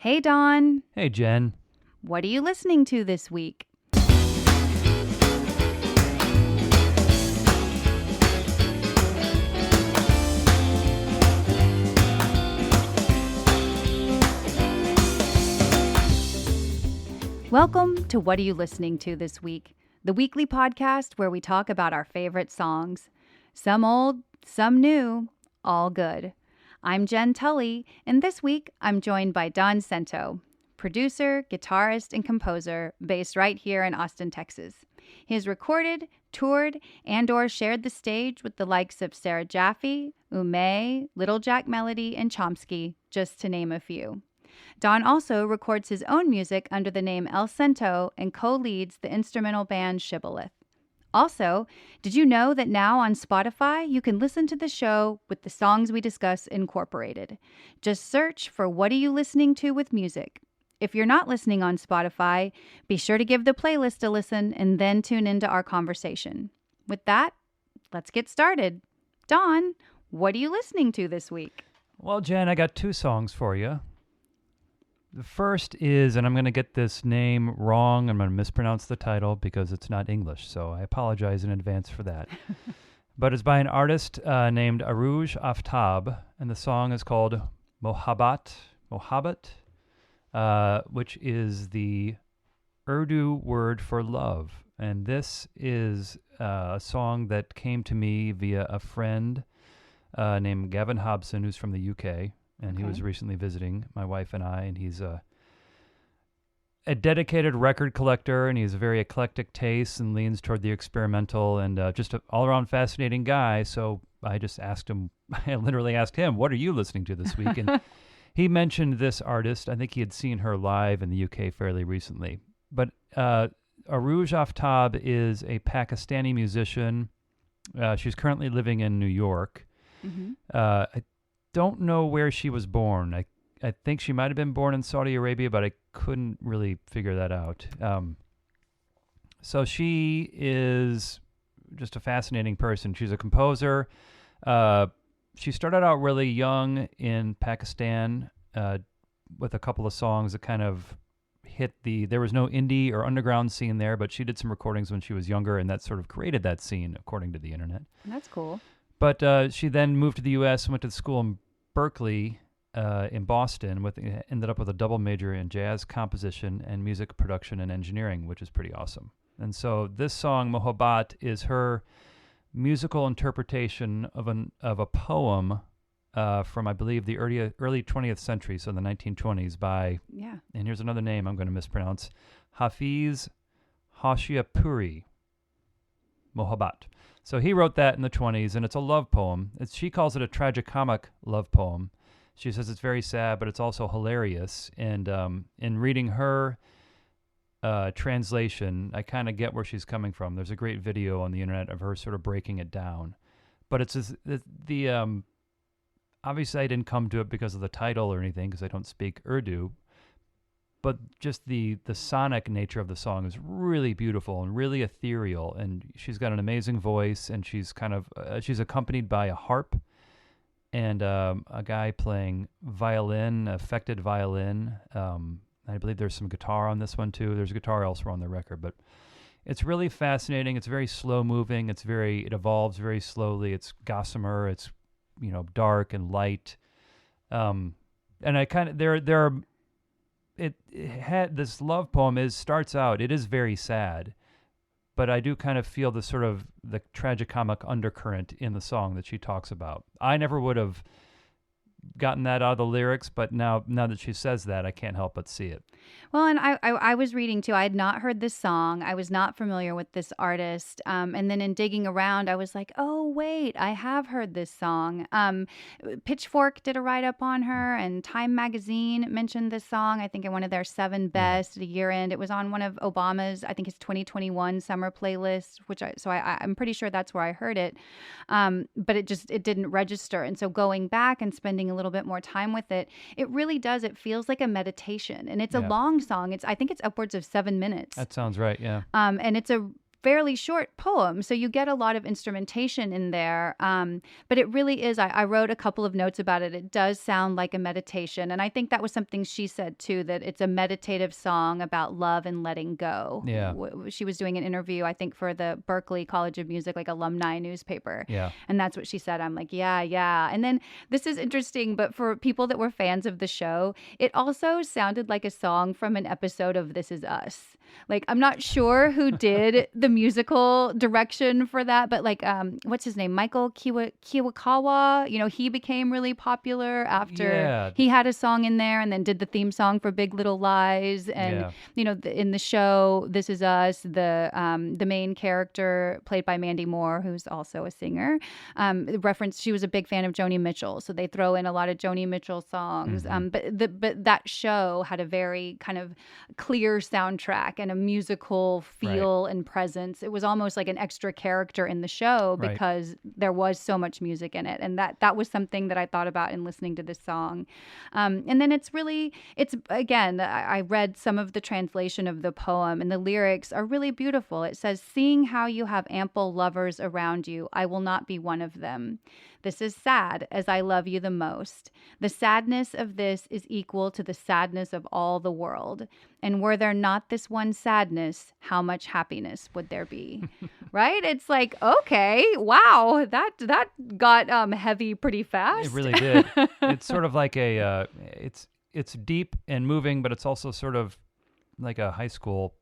Hey, Don. Hey, Jen. What are you listening to this week? Welcome to What Are You Listening To This Week, the weekly podcast where we talk about our favorite songs. Some old, some new, all good. I'm Jenn Tully, and this week I'm joined by Don Cento, producer, guitarist, and composer based right here in Austin, Texas. He has recorded, toured, and/or shared the stage with the likes of Sarah Jaffe, Ume, Little Jack Melody, and Chomsky, just to name a few. Don also records his own music under the name El Cento and co-leads the instrumental band Shibboleth. Also, did you know that now on Spotify you can listen to the show with the songs we discuss incorporated? Just search for What Are You Listening To with Music. If you're not listening on Spotify, be sure to give the playlist a listen and then tune into our conversation. With that, let's get started. Don, what are you listening to this week? Well, Jen, I got two songs for you. The first is, and I'm going to get this name wrong, I'm going to mispronounce the title because it's not English, so I apologize in advance for that. But it's by an artist named Arooj Aftab, and the song is called Mohabbat, which is the Urdu word for love. And this is a song that came to me via a friend named Gavin Hobson, who's from the UK. And he was recently visiting my wife and I, and he's a dedicated record collector, and he has a very eclectic taste and leans toward the experimental, and just an all-around fascinating guy. So I just asked him, I literally asked him, what are you listening to this week? And he mentioned this artist. I think he had seen her live in the UK fairly recently. But Arooj Aftab is a Pakistani musician. She's currently living in New York. Mm-hmm. I don't know where she was born. I think she might have been born in Saudi Arabia, but I couldn't really figure that out. So she is just a fascinating person. She's a composer. She started out really young in Pakistan with a couple of songs that kind of hit there was no indie or underground scene there, but she did some recordings when she was younger, and that sort of created that scene, according to the internet. That's cool. But she then moved to the U.S. and went to school in Berkeley in Boston, ended up with a double major in jazz composition and music production and engineering, which is pretty awesome. And so this song, Mohabbat, is her musical interpretation of a poem from, I believe, the early 20th century, so the 1920s, by, and here's another name I'm going to mispronounce, Hafiz Hashiapuri, Mohabbat. So he wrote that in the 20s, and it's a love poem. She calls it a tragicomic love poem. She says it's very sad, but it's also hilarious. And in reading her translation, I kind of get where she's coming from. There's a great video on the internet of her sort of breaking it down. But it's obviously I didn't come to it because of the title or anything, because I don't speak Urdu. But just the sonic nature of the song is really beautiful and really ethereal, and she's got an amazing voice, and she's kind of she's accompanied by a harp and a guy playing violin, affected violin. I believe there's some guitar on this one too. There's guitar elsewhere on the record, but it's really fascinating. It's very slow moving. It evolves very slowly. It's gossamer. It's dark and light. And I kind of there are. It had this love poem starts out, it is very sad, but I do kind of feel the sort of the tragicomic undercurrent in the song that she talks about. I never would have gotten that out of the lyrics, but now that she says that, I can't help but see it. Well, and I was reading too. I had not heard this song. I was not familiar with this artist. And then in digging around, I was like, oh, wait, I have heard this song. Pitchfork did a write-up on her, and Time Magazine mentioned this song, I think in one of their 7 best at a year end. It was on one of Obama's, I think his 2021 summer playlist, I'm pretty sure that's where I heard it. But it didn't register. And so going back and spending a little bit more time with it, it really does. It feels like a meditation, and it's a long song. I think it's upwards of 7 minutes. That sounds right. Yeah. And it's fairly short poem. So you get a lot of instrumentation in there. But it really is, I wrote a couple of notes about it. It does sound like a meditation. And I think that was something she said too, that it's a meditative song about love and letting go. Yeah. She was doing an interview, I think, for the Berkeley College of Music, like alumni newspaper. Yeah. And that's what she said. I'm like, yeah. And then this is interesting, but for people that were fans of the show, it also sounded like a song from an episode of This Is Us. Like, I'm not sure who did the musical direction for that, but like, what's his name? Michael Kiwakawa. You know, he became really popular after he had a song in there and then did the theme song for Big Little Lies. And, you know, in the show, This Is Us, the main character played by Mandy Moore, who's also a singer, she was a big fan of Joni Mitchell. So they throw in a lot of Joni Mitchell songs. But that show had a very kind of clear soundtrack and a musical feel and presence. It was almost like an extra character in the show because there was so much music in it. And that was something that I thought about in listening to this song. And then it's again, I read some of the translation of the poem, and the lyrics are really beautiful. It says, "Seeing how you have ample lovers around you, I will not be one of them. This is sad, as I love you the most. The sadness of this is equal to the sadness of all the world. And were there not this one sadness, how much happiness would there be?" Right? It's like, okay, wow, that got heavy pretty fast. It really did. It's sort of like it's deep and moving, but it's also sort of like a high school.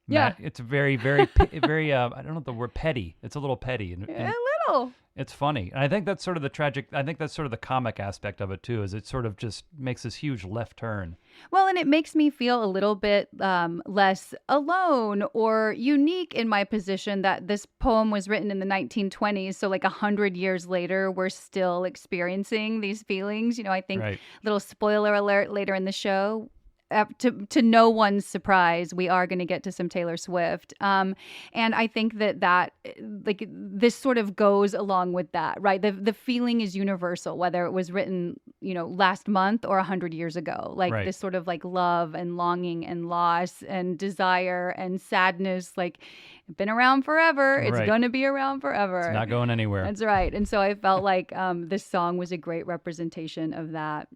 It's very, very, very. I don't know the word petty. It's a little petty. And a little. It's funny. And I think that's sort of the tragic. I think that's sort of the comic aspect of it too. Is it sort of just makes this huge left turn. Well, and it makes me feel a little bit less alone or unique in my position that this poem was written in the 1920s. So like 100 years later, we're still experiencing these feelings. You know, I think little spoiler alert later in the show. To no one's surprise, we are going to get to some Taylor Swift. And I think that like this sort of goes along with that, right? The feeling is universal, whether it was written, you know, last month or 100 years ago, like this sort of like love and longing and loss and desire and sadness, like been around forever. It's going to be around forever. It's not going anywhere. That's right. And so I felt like this song was a great representation of that.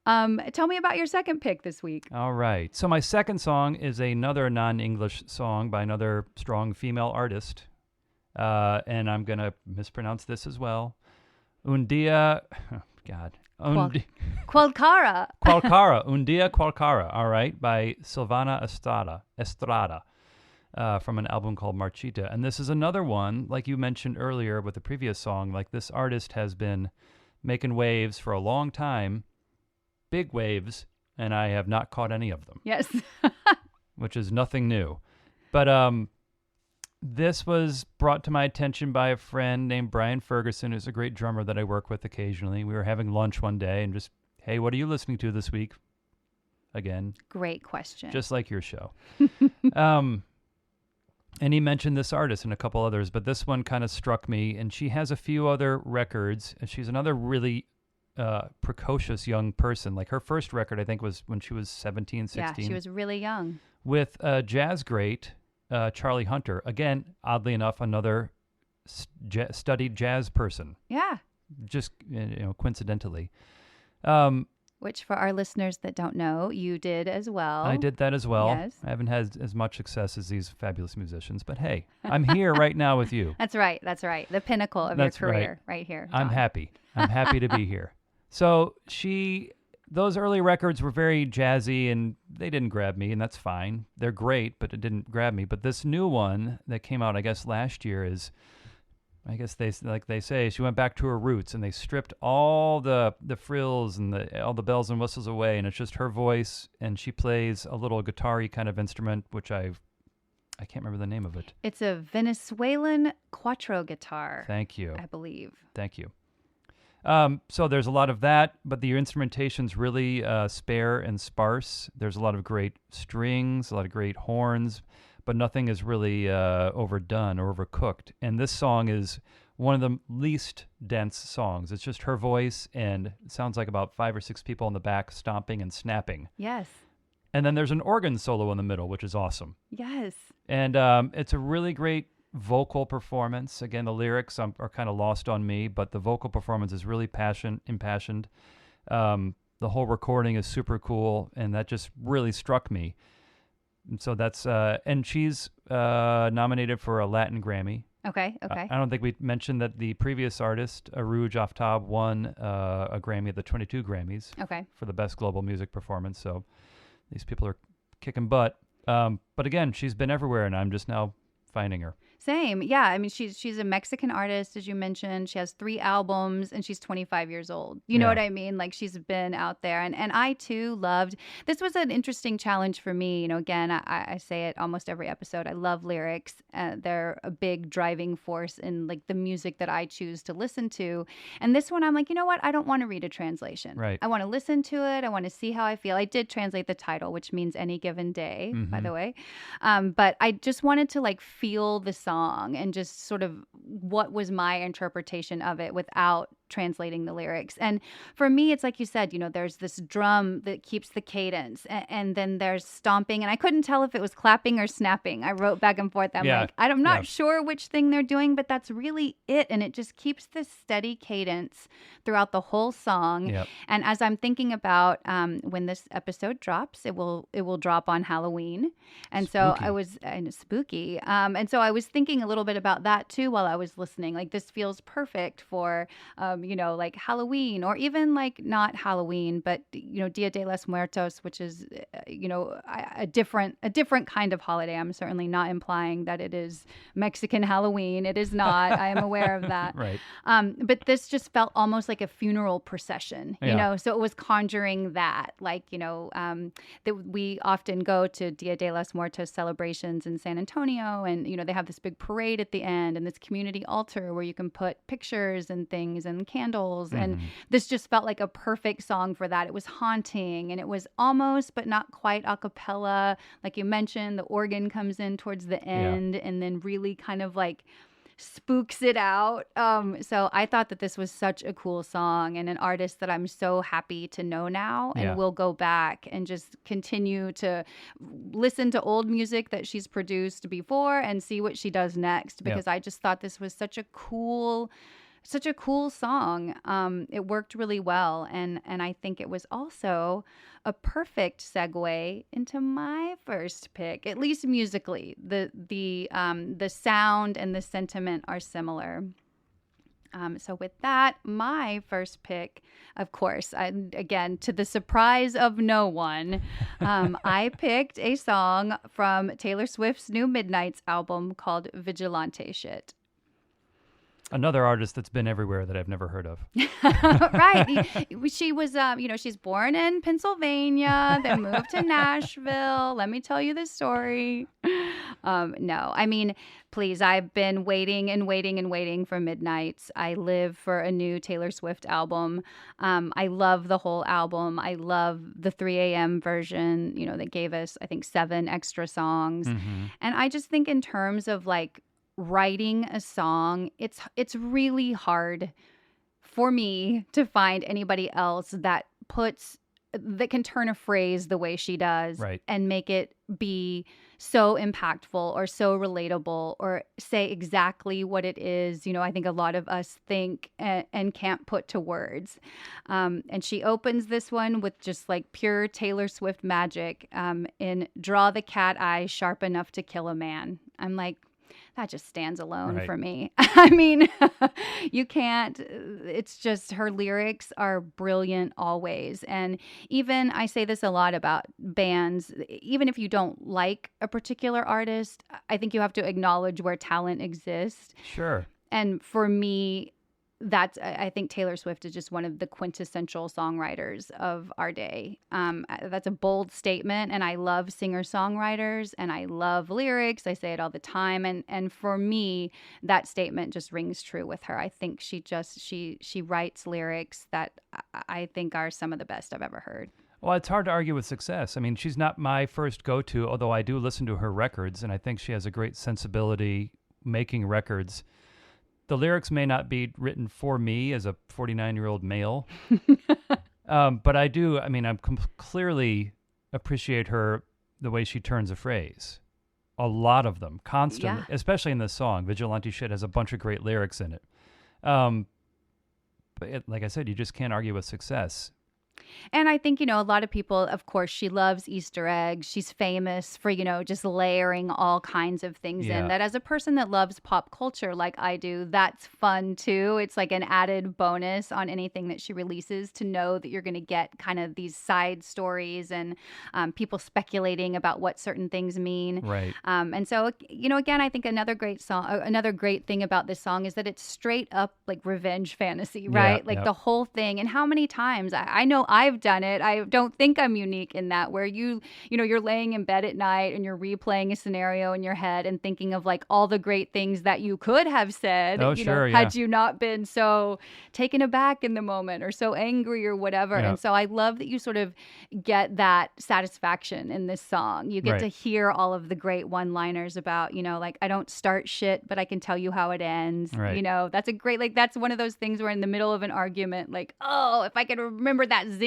Tell me about your second pick this week. All right. So my second song is another non-English song by another strong female artist. And I'm going to mispronounce this as well. Un dia... Oh, God. Qualcara. Qualcara. Un dia Qualcara. All right. By Silvana Estrada. From an album called Marchita. And this is another one, like you mentioned earlier with the previous song, like this artist has been making waves for a long time. Big waves, and I have not caught any of them. Yes. Which is nothing new. But this was brought to my attention by a friend named Brian Ferguson, who's a great drummer that I work with occasionally. We were having lunch one day and just, hey, what are you listening to this week? Again. Great question. Just like your show. And he mentioned this artist and a couple others, but this one kind of struck me, and she has a few other records, and she's another really precocious young person. Like her first record, I think, was when she was 17, 16. Yeah, she was really young. With jazz great Charlie Hunter. Again, oddly enough, another studied jazz person. Yeah. Just, coincidentally. Which, for our listeners that don't know, you did as well. I did that as well. Yes. I haven't had as much success as these fabulous musicians, but hey, I'm here right now with you. That's right. The pinnacle of your career right here. Don. I'm happy to be here. So those early records were very jazzy, and they didn't grab me, and that's fine. They're great, but it didn't grab me. But this new one that came out, I guess, last year is, I guess they say, she went back to her roots, and they stripped all the frills and all the bells and whistles away, and it's just her voice, and she plays a little guitar-y kind of instrument, which I can't remember the name of it. It's a Venezuelan quattro guitar. Thank you. I believe. Thank you. So there's a lot of that, but the instrumentation's really spare and sparse. There's a lot of great strings, a lot of great horns, but nothing is really overdone or overcooked. And this song is one of the least dense songs. It's just her voice, and it sounds like about 5 or 6 people in the back stomping and snapping. Yes. And then there's an organ solo in the middle, which is awesome. Yes. And it's a really great vocal performance. Again, the lyrics are kind of lost on me, but the vocal performance is really impassioned. The whole recording is super cool, and that just really struck me. And so that's and she's nominated for a Latin Grammy. Okay. I don't think we mentioned that the previous artist, Arooj Aftab, won a Grammy at the 22 Grammys for the best global music performance. So these people are kicking butt. But again, she's been everywhere, and I'm just now finding her. Same. Yeah. I mean, she's a Mexican artist, as you mentioned. She has 3 albums and she's 25 years old. You know what I mean? Like, she's been out there. And I, too, loved, this was an interesting challenge for me. You know, again, I say it almost every episode. I love lyrics. They're a big driving force in, like, the music that I choose to listen to. And this one, I'm like, you know what? I don't want to read a translation. Right. I want to listen to it. I want to see how I feel. I did translate the title, which means any given day, by the way. But I just wanted to, like, feel the song and just sort of what was my interpretation of it without translating the lyrics. And for me, it's like you said, you know, there's this drum that keeps the cadence, and then there's stomping, and I couldn't tell if it was clapping or snapping. I wrote back and forth. I'm not sure which thing they're doing, but that's really it. And it just keeps this steady cadence throughout the whole song. Yep. And as I'm thinking about when this episode drops, it will drop on Halloween. And so I was spooky. And so I was thinking a little bit about that too while I was listening. Like, this feels perfect for you know, like Halloween, or even like not Halloween, but, you know, Dia de los Muertos, which is, you know, a different kind of holiday. I'm certainly not implying that it is Mexican Halloween. It is not. I am aware of that. Right. But this just felt almost like a funeral procession, you know, so it was conjuring that, like, you know, that we often go to Dia de los Muertos celebrations in San Antonio, and, you know, they have this big parade at the end and this community altar where you can put pictures and things and candles. And this just felt like a perfect song for that. It was haunting, and it was almost, but not quite, a cappella. Like you mentioned, the organ comes in towards the end and then really kind of like spooks it out. So I thought that this was such a cool song, and an artist that I'm so happy to know now, and will go back and just continue to listen to old music that she's produced before and see what she does next, because I just thought this was such a cool song. It worked really well, and I think it was also a perfect segue into my first pick, at least musically. The sound and the sentiment are similar. So with that, my first pick, of course, again, to the surprise of no one, I picked a song from Taylor Swift's new Midnights album called Vigilante Shit. Another artist that's been everywhere that I've never heard of. Right. She was, you know, she's born in Pennsylvania, then moved to Nashville. Let me tell you the story. No, I mean, please, I've been waiting and waiting and waiting for Midnights. I live for a new Taylor Swift album. I love the whole album. I love the 3 a.m. version, you know, that gave us, I think, 7 extra songs. And I just think in terms of like writing a song, it's really hard for me to find anybody else that can turn a phrase the way she does, and make it be so impactful or so relatable or say exactly what it is. You know, I think a lot of us think and can't put to words. And she opens this one with just like pure Taylor Swift magic in Draw the Cat Eye Sharp Enough to Kill a Man. I'm like, that just stands alone for me. I mean, you can't, it's just, her lyrics are brilliant always. And even, I say this a lot about bands, even if you don't like a particular artist, I think you have to acknowledge where talent exists. Sure. And for me, I think Taylor Swift is just one of the quintessential songwriters of our day. That's a bold statement, and I love singer-songwriters, and I love lyrics. I say it all the time, and for me, that statement just rings true with her. I think she writes lyrics that I think are some of the best I've ever heard. Well, it's hard to argue with success. I mean, she's not my first go-to, although I do listen to her records, and I think she has a great sensibility making records. The lyrics may not be written for me as a 49-year-old male, but I do. I mean, I'm clearly appreciate her the way she turns a phrase. A lot of them, constantly, especially in this song. Vigilante Shit has a bunch of great lyrics in it. But like I said, you just can't argue with success. And I think, a lot of people, of course, she loves Easter eggs. She's famous for, just layering all kinds of things in. That as a person that loves pop culture like I do, that's fun too. It's like an added bonus on anything that she releases to know that you're going to get kind of these side stories and people speculating about what certain things mean. Right. And so, again, I think another great thing about this song is that it's straight up like revenge fantasy, right? The whole thing. And how many times I know I've done it. I don't think I'm unique in that, where you're laying in bed at night and you're replaying a scenario in your head and thinking of like all the great things that you could have said, had you not been so taken aback in the moment or so angry or whatever. And so I love that you sort of get that satisfaction in this song. You get to hear all of the great one-liners about, like, I don't start shit, but I can tell you how it ends. Right. That's a great, like, that's one of those things where in the middle of an argument, like, oh, if I could remember that zinger,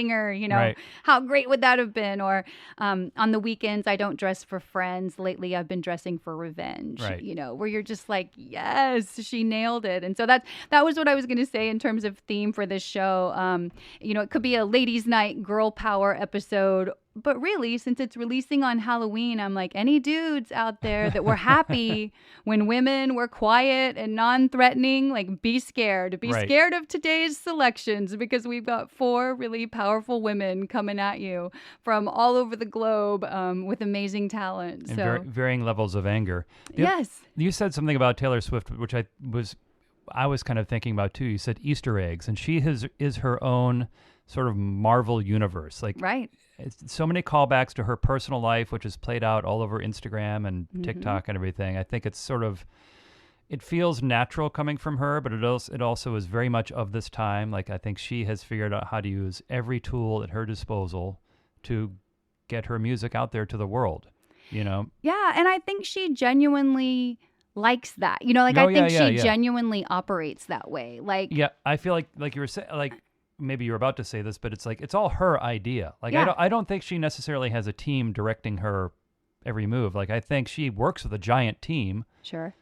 how great would that have been? Or on the weekends, I don't dress for friends. Lately, I've been dressing for revenge, where you're just like, yes, she nailed it. And so that was what I was going to say in terms of theme for this show. It could be a ladies' night, girl power episode. But really, since it's releasing on Halloween, I'm like, any dudes out there that were happy when women were quiet and non-threatening, like, be scared. Be scared of today's selections, because we've got 4 really powerful women coming at you from all over the globe with amazing talent. And varying levels of anger. Yes. You said something about Taylor Swift, which I was kind of thinking about too. You said Easter eggs, and she is her own sort of Marvel universe. Like, right. It's so many callbacks to her personal life, which is played out all over Instagram and TikTok and everything. I think it's sort of, it feels natural coming from her, but it also is very much of this time. Like, I think she has figured out how to use every tool at her disposal to get her music out there to the world, Yeah, and I think she genuinely likes that. I think she genuinely operates that way. Like, yeah, I feel like you were saying, like, maybe you're about to say this, but it's like, it's all her idea. Like, I don't think she necessarily has a team directing her every move. Like, I think she works with a giant team. Sure.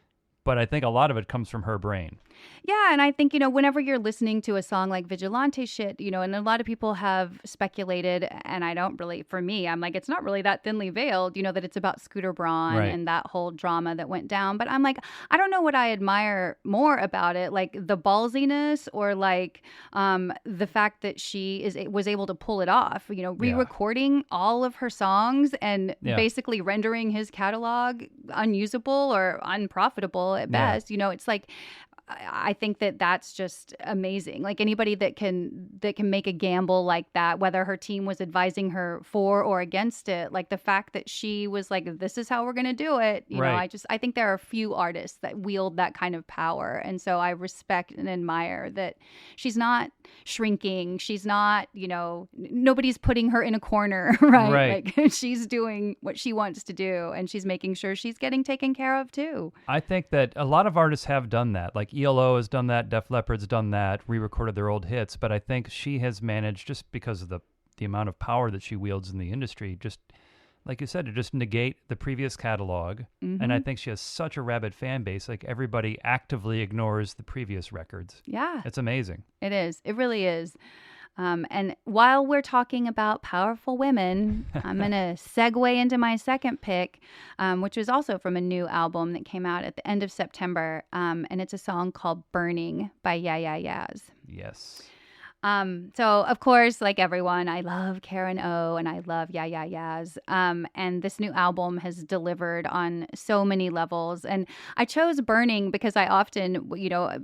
But I think a lot of it comes from her brain. Yeah, and I think, whenever you're listening to a song like Vigilante Shit, and a lot of people have speculated, and I don't really, for me, I'm like, it's not really that thinly veiled, that it's about Scooter Braun and that whole drama that went down. But I'm like, I don't know what I admire more about it, like the ballsiness or like the fact that she was able to pull it off, re-recording all of her songs and basically rendering his catalog unusable or unprofitable at best. It's like, I think that's just amazing. Like, anybody that can make a gamble like that, whether her team was advising her for or against it, like the fact that she was like, this is how we're going to do it. I think there are a few artists that wield that kind of power. And so I respect and admire that she's not shrinking. She's not, nobody's putting her in a corner, right? Like, she's doing what she wants to do, and she's making sure she's getting taken care of too. I think that a lot of artists have done that. Like, ELO has done that, Def Leppard's done that, re-recorded their old hits, but I think she has managed, just because of the amount of power that she wields in the industry, just like you said, to just negate the previous catalog. And I think she has such a rabid fan base. Like, everybody actively ignores the previous records. Yeah. It's amazing. It is. It really is. And while we're talking about powerful women, I'm going to segue into my second pick, which was also from a new album that came out at the end of September. And it's a song called Burning by Yeah Yeah Yeahs. Yes. So, of course, like everyone, I love Karen O and I love Yeah Yeah Yeahs. And this new album has delivered on so many levels. And I chose Burning because I often,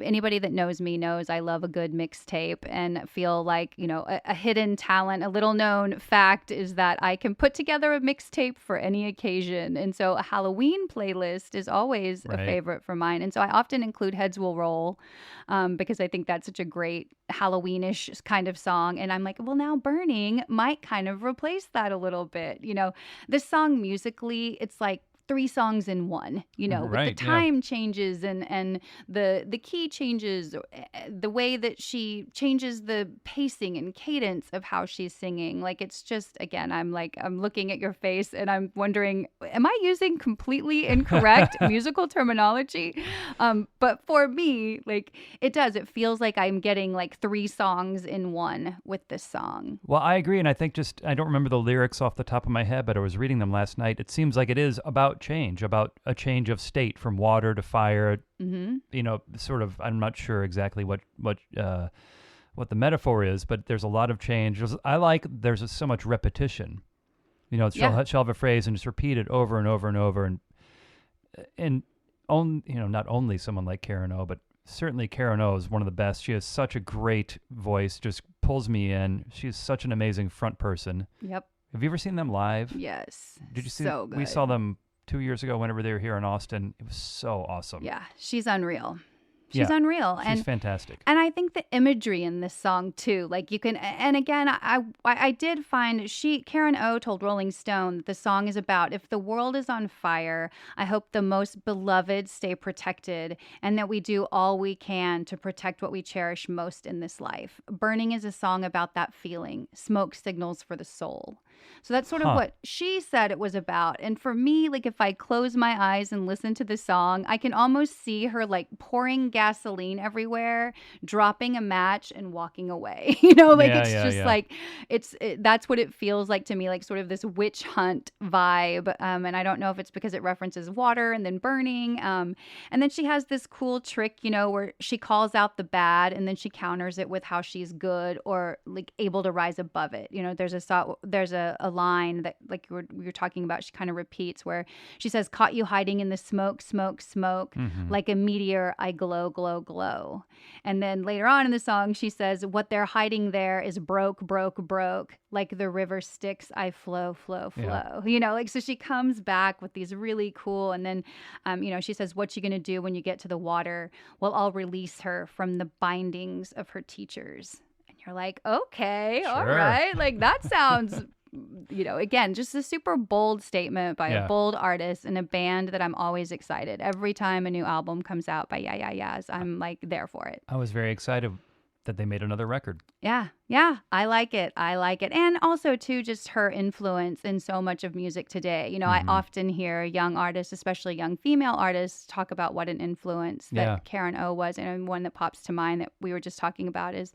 anybody that knows me knows I love a good mixtape and feel like, a hidden talent, a little known fact is that I can put together a mixtape for any occasion. And so a Halloween playlist is always a favorite for mine. And so I often include Heads Will Roll because I think that's such a great Halloweenish kind of song. And I'm like, well, now Burning might kind of replace that a little bit. This song musically, it's like three songs in one, with the time changes and the key changes, the way that she changes the pacing and cadence of how she's singing. Like, it's just, again, I'm looking at your face and I'm wondering, am I using completely incorrect musical terminology? But for me, like, it feels like I'm getting like three songs in one with this song. Well, I agree. And I think I don't remember the lyrics off the top of my head, but I was reading them last night. It seems like it is about change, about a change of state from water to fire. Sort of, I'm not sure exactly what the metaphor is, but there's a lot of change. There's so much repetition. She'll have a phrase and just repeat it over and over and over. And not only someone like Karen O, but certainly Karen O is one of the best. She has such a great voice, just pulls me in. She's such an amazing front person. Yep. Have you ever seen them live? Yes. Did you see? So good. We saw them 2 years ago whenever they were here in Austin. It was so awesome. Yeah, she's unreal. She's unreal. She's fantastic. And I think the imagery in this song too, like you can, and again, I did find Karen O told Rolling Stone that the song is about, if the world is on fire, I hope the most beloved stay protected and that we do all we can to protect what we cherish most in this life. Burning is a song about that feeling. Smoke signals for the soul. So that's sort of what she said it was about. And for me, like if I close my eyes and listen to the song, I can almost see her like pouring gasoline everywhere, dropping a match and walking away. That's what it feels like to me, like sort of this witch hunt vibe. And I don't know if it's because it references water and then burning. And then she has this cool trick, where she calls out the bad and then she counters it with how she's good or like able to rise above it. There's a line that like we were talking about, she kind of repeats where she says, caught you hiding in the smoke, smoke, smoke, like a meteor, I glow, glow, glow. And then later on in the song, she says, what they're hiding there is broke, broke, broke, like the river Styx, I flow, flow, flow. Yeah. So she comes back with these really cool, and then, she says, what you gonna do when you get to the water? Well, I'll release her from the bindings of her teachers. And you're like, okay, sure. All right. Like that sounds... again, just a super bold statement by a bold artist and a band that I'm always excited. Every time a new album comes out by Yeah Yeahs, I'm like there for it. I was very excited that they made another record. Yeah. I like it. And also, too, just her influence in so much of music today. I often hear young artists, especially young female artists, talk about what an influence that Karen O was. And one that pops to mind that we were just talking about is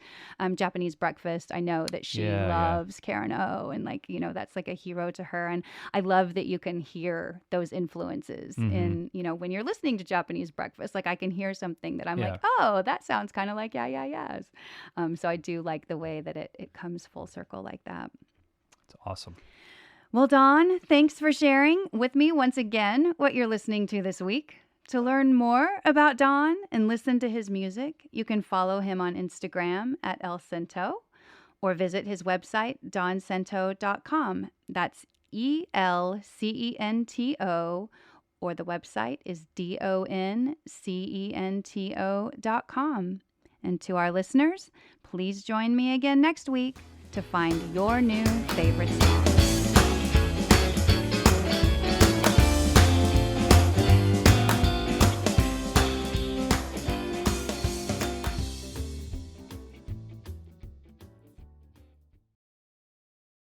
Japanese Breakfast. I know that she loves Karen O, and that's like a hero to her. And I love that you can hear those influences in, when you're listening to Japanese Breakfast. Like I can hear something that I'm like, oh, that sounds kind of like Yeah Yeahs. So I do like the way that it comes full circle like that. It's awesome. Well, Don, thanks for sharing with me once again what you're listening to this week. To learn more about Don and listen to his music, you can follow him on Instagram at El Cento or visit his website, doncento.com. That's ELCENTO, or the website is DONCENTO.com. And to our listeners, please join me again next week to find your new favorite song.